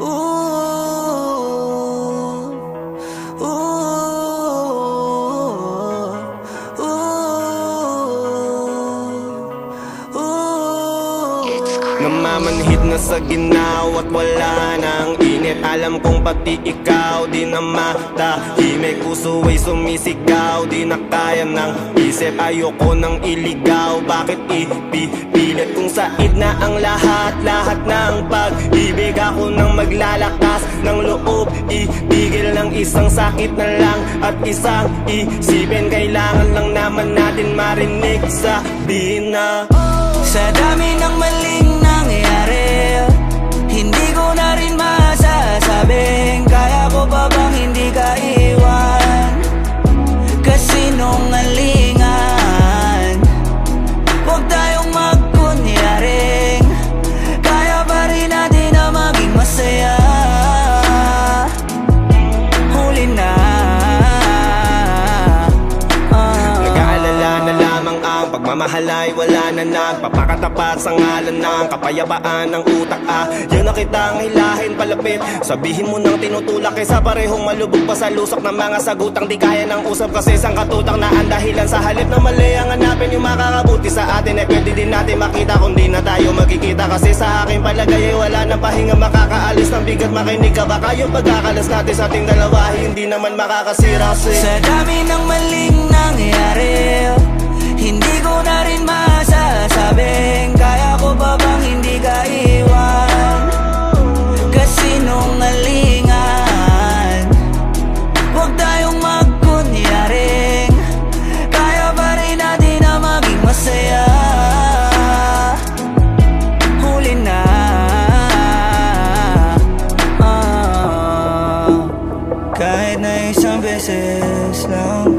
Ooh, ooh, ooh. Namamanhid na sa ginaw at wala nang init. Alam kong pati ikaw di na matahimik. Puso ay sumisigaw, di na kaya ng isip. Ayoko nang iligaw, bakit ipipilit? Kung said na ang lahat ng pag-ibig. Ako nang maglalakas ng loob, ibigil ng isang sakit na lang at isang isipin. Kailangan lang naman natin marinig, sabihin na sa dami ng maling nangyayari, hindi ko na rin masasabing kaya ko pa bang hindi ka iwan. Kasinungalingan, huwag tayong magkunyaring kaya pa rin natin na maging masaya. Huli na, nag-aalala na lamang ang pagmamahal ay wala na nagpapakatapat sa ngalan ng kapayapaan ng utak. Yun na kitang hilahin palapit, sabihin mo nang tinutulak kaysa parehong malubog pa sa lusok ng mga sagutang di kaya ng usap. Kasi isang katutang na ang dahilan sa halip na mali ang hanapin yung makakabuti sa atin. Eh pwede din natin makita kung di na tayo magkikita. Kasi sa aking palagay ay wala nang pahinga makakaalis ng bigat. Makinig ka baka yung pagkakalas natin sa ating dalawa hindi naman makakasira. Kasi sa dami ng maling nangyayari, hindi ko na rin masasabing kaya ko pa bang hindi ka iwan. Kasinungalingan, huwag tayong magkunyaring kaya pa rin natin na maging masaya. Huli na, kahit na isang beses lang.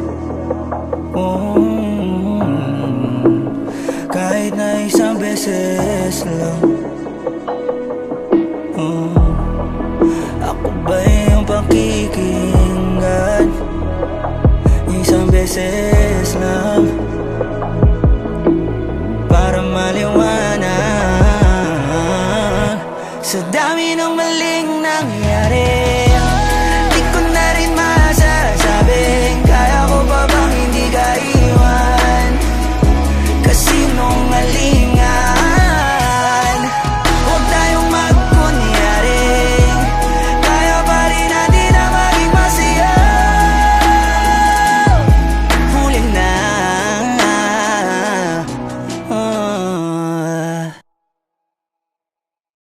Kahit na isang beses lang. Ako ba yung pakikinggan? Isang beses lang para maliwanag sa dami ng maling nangyayari.